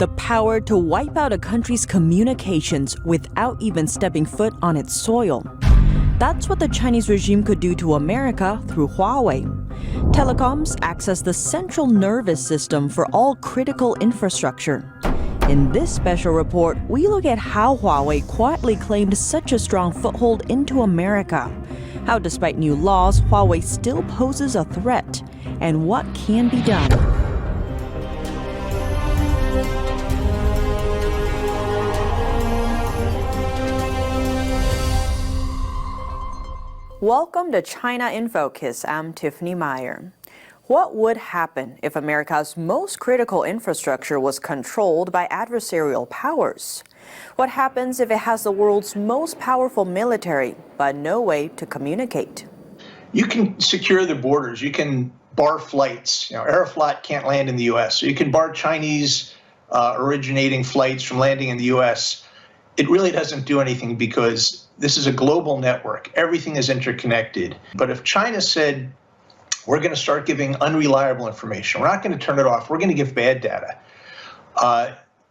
the power to wipe out a country's communications without even stepping foot on its soil. That's what the Chinese regime could do to America through Huawei. Telecoms acts as the central nervous system for all critical infrastructure. In this special report, we look at how Huawei quietly claimed such a strong foothold into America, how despite new laws, Huawei still poses a threat, and what can be done. Welcome to China in Focus. I'm Tiffany Meyer. What would happen if America's most critical infrastructure was controlled by adversarial powers? What happens if it has the world's most powerful military, but no way to communicate? You can secure the borders. You can bar flights. Aeroflot can't land in the U.S. So you can bar Chinese originating flights from landing in the U.S. It really doesn't do anything because this is a global network. Everything is interconnected. But if China said, we're going to start giving unreliable information, we're not going to turn it off, we're going to give bad data,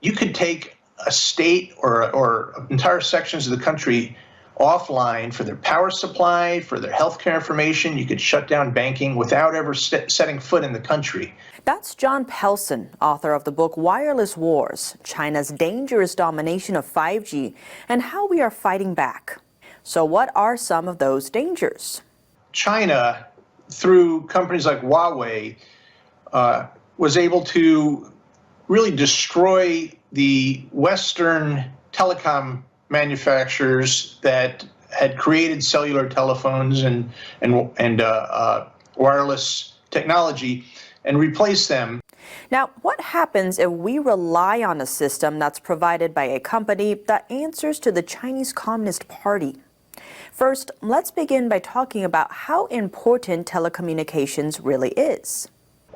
you could take a state or entire sections of the country offline for their power supply, for their healthcare information. You could shut down banking without ever setting foot in the country. That's John Pelson, author of the book Wireless Wars, China's Dangerous Domination of 5G and How We Are Fighting Back. So what are some of those dangers? China, through companies like Huawei, was able to really destroy the Western telecom manufacturers that had created cellular telephones and wireless technology and replace them. Now, what happens if we rely on a system that's provided by a company that answers to the Chinese Communist Party? First, let's begin by talking about how important telecommunications really is.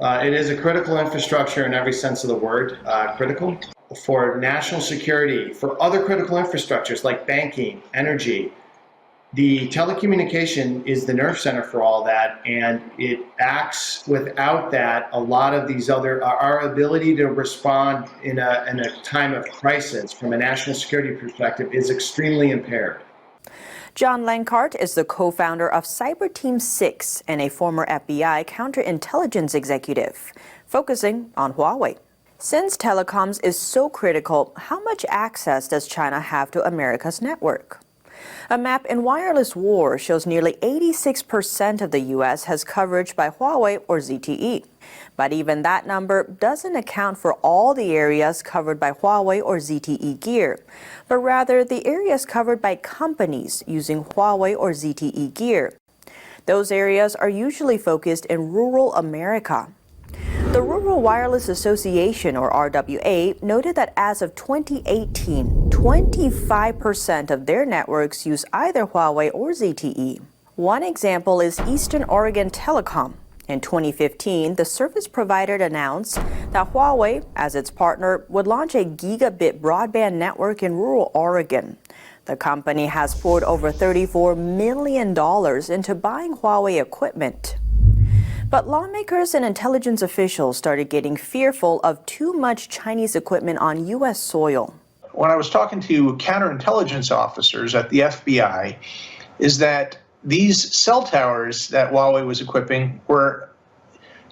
It is a critical infrastructure in every sense of the word, critical for national security, for other critical infrastructures like banking, energy. The telecommunication is the nerve center for all that, and it acts without that. A lot of these our ability to respond in a time of crisis from a national security perspective is extremely impaired. John Lenkart is the co-founder of Cyber Team 6 and a former FBI counterintelligence executive, focusing on Huawei. Since telecoms is so critical, how much access does China have to America's network? A map in Wireless War shows nearly 86% of the U.S. has coverage by Huawei or ZTE. But even that number doesn't account for all the areas covered by Huawei or ZTE gear, but rather the areas covered by companies using Huawei or ZTE gear. Those areas are usually focused in rural America. The Rural Wireless Association, or RWA, noted that as of 2018, 25% of their networks use either Huawei or ZTE. One example is Eastern Oregon Telecom. In 2015, the service provider announced that Huawei, as its partner, would launch a gigabit broadband network in rural Oregon. The company has poured over $34 million into buying Huawei equipment. But lawmakers and intelligence officials started getting fearful of too much Chinese equipment on U.S. soil. When I was talking to counterintelligence officers at the FBI, is that these cell towers that Huawei was equipping were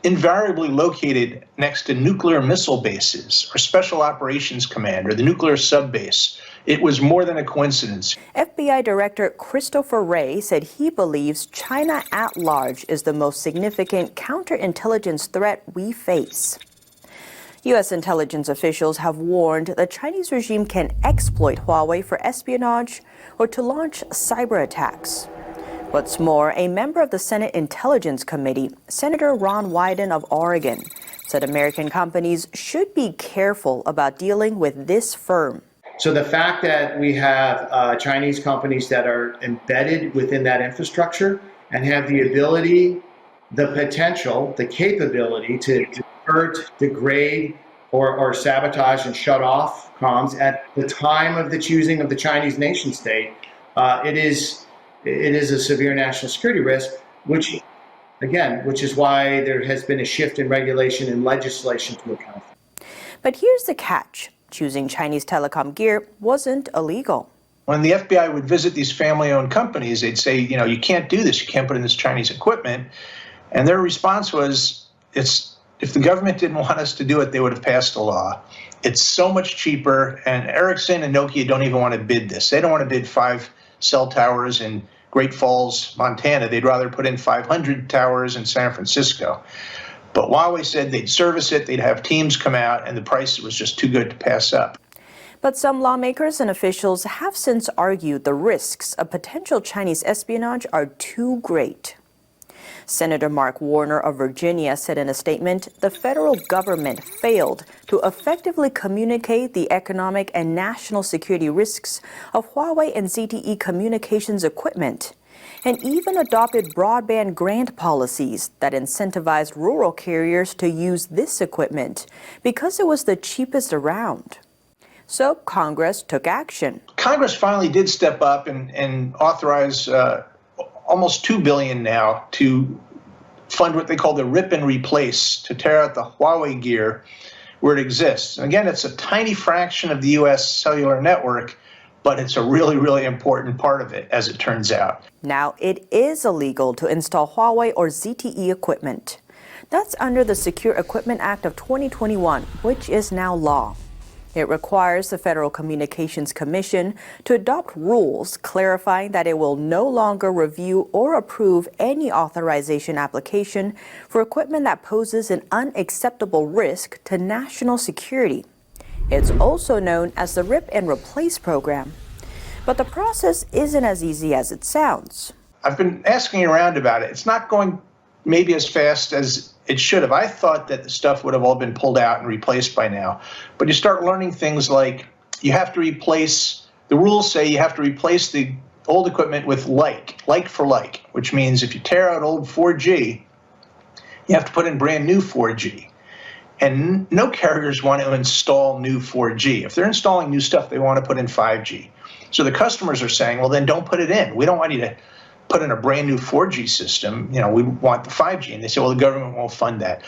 invariably located next to nuclear missile bases or Special Operations Command or the nuclear subbase. It was more than a coincidence. FBI Director Christopher Wray said he believes China at large is the most significant counterintelligence threat we face. U.S. intelligence officials have warned the Chinese regime can exploit Huawei for espionage or to launch cyber attacks. What's more, a member of the Senate Intelligence Committee, Senator Ron Wyden of Oregon, said American companies should be careful about dealing with this firm. So the fact that we have Chinese companies that are embedded within that infrastructure and have the ability, the potential, the capability to hurt, degrade, or sabotage and shut off comms at the time of the choosing of the Chinese nation state, it is a severe national security risk, which is why there has been a shift in regulation and legislation to account for. But here's the catch. Choosing Chinese telecom gear wasn't illegal. When the FBI would visit these family-owned companies, they'd say, you can't do this. You can't put in this Chinese equipment. And their response was, if the government didn't want us to do it, they would have passed a law. It's so much cheaper, and Ericsson and Nokia don't even want to bid this. They don't want to bid 5 cell towers in Great Falls, Montana. They'd rather put in 500 towers in San Francisco. But Huawei said they'd service it, they'd have teams come out, and the price was just too good to pass up. But some lawmakers and officials have since argued the risks of potential Chinese espionage are too great. Senator Mark Warner of Virginia said in a statement, the federal government failed to effectively communicate the economic and national security risks of Huawei and ZTE communications equipment, and even adopted broadband grant policies that incentivized rural carriers to use this equipment because it was the cheapest around. So Congress took action. Congress finally did step up and authorize almost $2 billion now to fund what they call the rip and replace, to tear out the Huawei gear where it exists. And again, it's a tiny fraction of the U.S. cellular network, but it's a really, really important part of it, as it turns out. Now, it is illegal to install Huawei or ZTE equipment. That's under the Secure Equipment Act of 2021, which is now law. It requires the Federal Communications Commission to adopt rules clarifying that it will no longer review or approve any authorization application for equipment that poses an unacceptable risk to national security. It's also known as the Rip and Replace program. But the process isn't as easy as it sounds. I've been asking around about it. It's not going maybe as fast as it should have. I thought that the stuff would have all been pulled out and replaced by now. But you start learning things like you have to replace, the rules say you have to replace the old equipment with like for like, which means if you tear out old 4G, you have to put in brand new 4G. And no carriers want to install new 4G. If they're installing new stuff, they want to put in 5G. So the customers are saying, well, then don't put it in. We don't want you to put in a brand new 4G system. We want the 5G. And they say, well, the government won't fund that.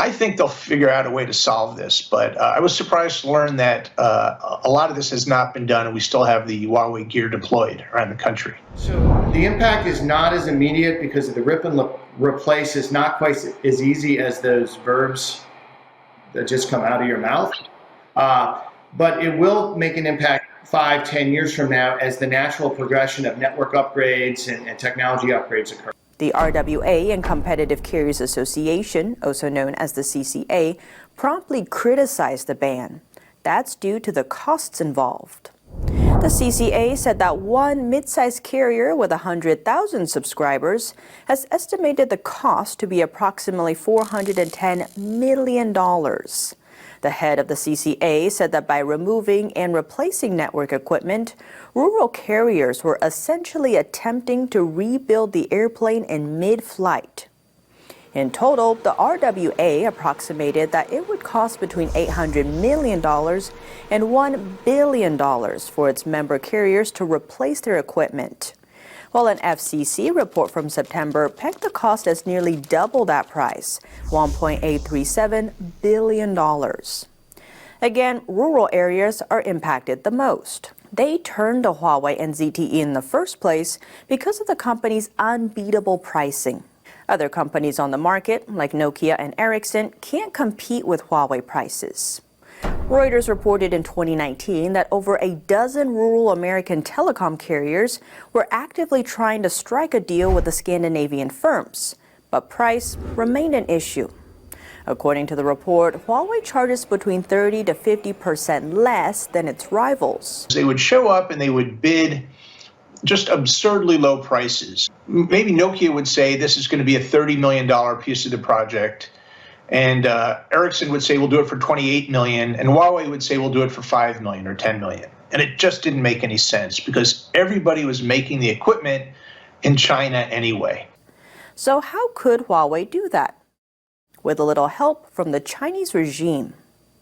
I think they'll figure out a way to solve this. But I was surprised to learn that a lot of this has not been done, and we still have the Huawei gear deployed around the country. So the impact is not as immediate because the rip and replace is not quite as easy as those verbs that just come out of your mouth. But it will make an impact 5-10 years from now as the natural progression of network upgrades and technology upgrades occur. The RWA and Competitive Carriers Association, also known as the CCA, promptly criticized the ban. That's due to the costs involved. The CCA said that one mid-sized carrier with 100,000 subscribers has estimated the cost to be approximately $410 million. The head of the CCA said that by removing and replacing network equipment, rural carriers were essentially attempting to rebuild the airplane in mid-flight. In total, the RWA approximated that it would cost between $800 million and $1 billion for its member carriers to replace their equipment. While an FCC report from September pegged the cost as nearly double that price, $1.837 billion. Again, rural areas are impacted the most. They turned to Huawei and ZTE in the first place because of the company's unbeatable pricing. Other companies on the market, like Nokia and Ericsson, can't compete with Huawei prices. Reuters reported in 2019 that over a dozen rural American telecom carriers were actively trying to strike a deal with the Scandinavian firms, but price remained an issue. According to the report, Huawei charges between 30% to 50% less than its rivals. They would show up and they would bid just absurdly low prices. Maybe Nokia would say this is going to be a $30 million piece of the project. And Ericsson would say we'll do it for $28 million, and Huawei would say we'll do it for $5 million or $10 million. And it just didn't make any sense because everybody was making the equipment in China anyway. So how could Huawei do that? With a little help from the Chinese regime.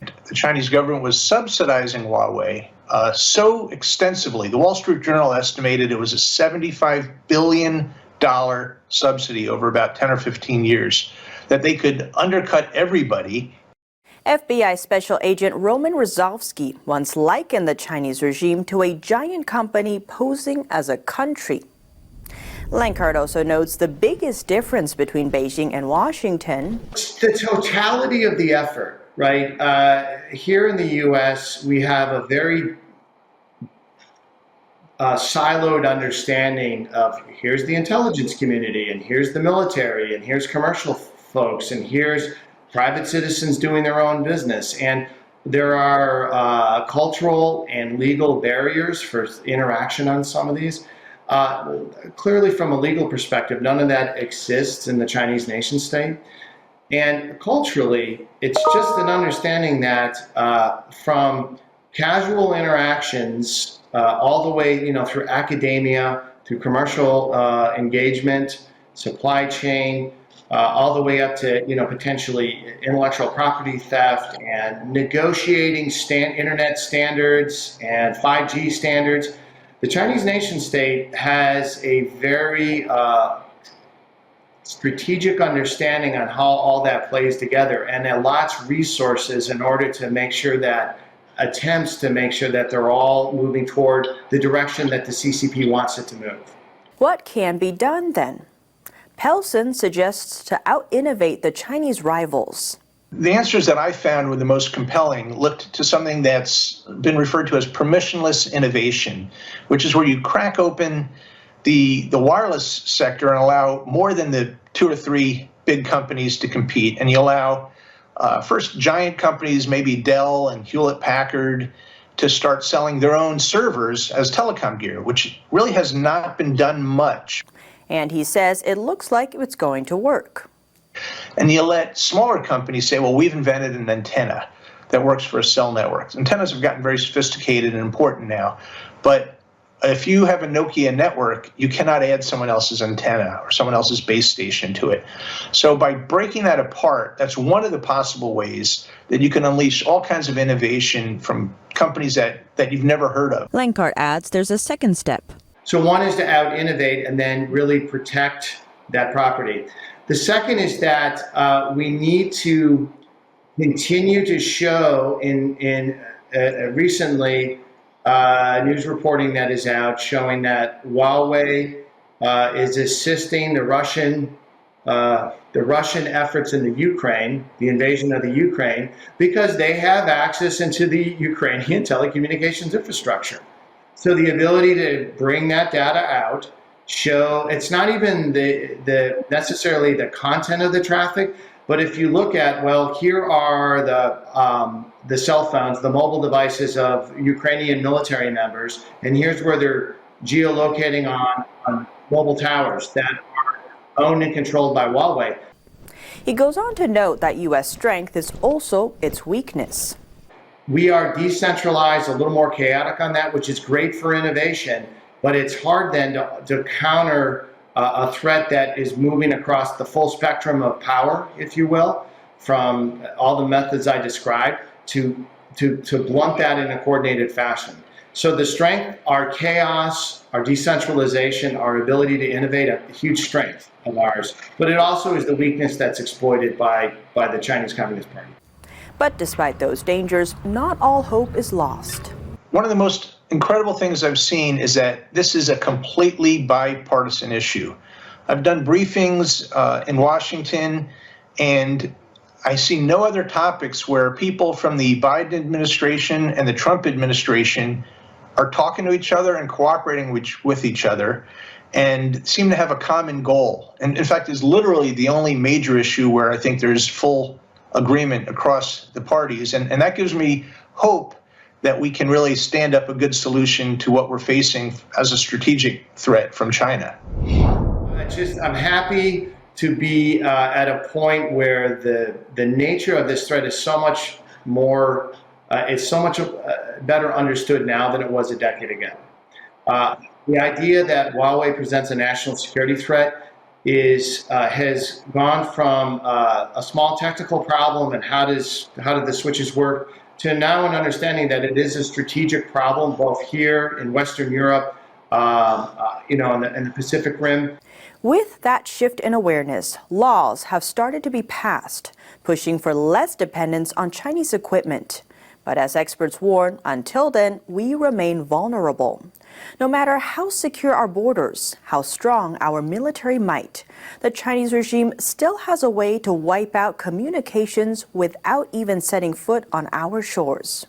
The Chinese government was subsidizing Huawei so extensively. The Wall Street Journal estimated it was a $75 billion subsidy over about 10 or 15 years, that they could undercut everybody. FBI Special Agent Roman Rozovsky once likened the Chinese regime to a giant company posing as a country. Lankart also notes the biggest difference between Beijing and Washington. The totality of the effort, right? Here in the U.S., we have a very siloed understanding of here's the intelligence community, and here's the military, and here's commercial folks, and here's private citizens doing their own business. And there are cultural and legal barriers for interaction on some of these. Clearly, from a legal perspective, none of that exists in the Chinese nation state. And culturally, it's just an understanding that from casual interactions all the way, through academia, through commercial engagement, supply chain, all the way up to, potentially intellectual property theft and negotiating internet standards and 5G standards. The Chinese nation state has a very strategic understanding on how all that plays together, and allots resources in order to make sure that attempts to make sure that they're all moving toward the direction that the CCP wants it to move. What can be done then? Pelson suggests to out-innovate the Chinese rivals. The answers that I found were the most compelling looked to something that's been referred to as permissionless innovation, which is where you crack open the wireless sector and allow more than the 2 or 3 big companies to compete. And you allow first giant companies, maybe Dell and Hewlett-Packard, to start selling their own servers as telecom gear, which really has not been done much. And he says it looks like it's going to work. And you let smaller companies say, well, we've invented an antenna that works for a cell network. Antennas have gotten very sophisticated and important now. But if you have a Nokia network, you cannot add someone else's antenna or someone else's base station to it. So by breaking that apart, that's one of the possible ways that you can unleash all kinds of innovation from companies that you've never heard of. Lankart adds there's a second step. So one is to out-innovate and then really protect that property. The second is that we need to continue to show in recently news reporting that is out showing that Huawei is assisting the Russian efforts in the Ukraine, the invasion of the Ukraine, because they have access into the Ukrainian telecommunications infrastructure. So the ability to bring that data out, show it's not even the necessarily the content of the traffic, but if you look at, well, here are the cell phones, the mobile devices of Ukrainian military members, and here's where they're geolocating on mobile towers that are owned and controlled by Huawei. He goes on to note that U.S. strength is also its weakness. We are decentralized, a little more chaotic on that, which is great for innovation, but it's hard then to counter a threat that is moving across the full spectrum of power, if you will, from all the methods I described to blunt that in a coordinated fashion. So the strength, our chaos, our decentralization, our ability to innovate, a huge strength of ours, but it also is the weakness that's exploited by the Chinese Communist Party. But despite those dangers, not all hope is lost. One of the most incredible things I've seen is that this is a completely bipartisan issue. I've done briefings in Washington, and I see no other topics where people from the Biden administration and the Trump administration are talking to each other and cooperating with each other and seem to have a common goal. And in fact, is literally the only major issue where I think there's full agreement across the parties. And that gives me hope that we can really stand up a good solution to what we're facing as a strategic threat from China. I'm happy to be at a point where the nature of this threat is so much more, it's so much better understood now than it was a decade ago. The idea that Huawei presents a national security threat has gone from a small technical problem and how did the switches work to now an understanding that it is a strategic problem both here in Western Europe, in the Pacific Rim. With that shift in awareness, laws have started to be passed pushing for less dependence on Chinese equipment. But as experts warn, until then, we remain vulnerable. No matter how secure our borders, how strong our military might, the Chinese regime still has a way to wipe out communications without even setting foot on our shores.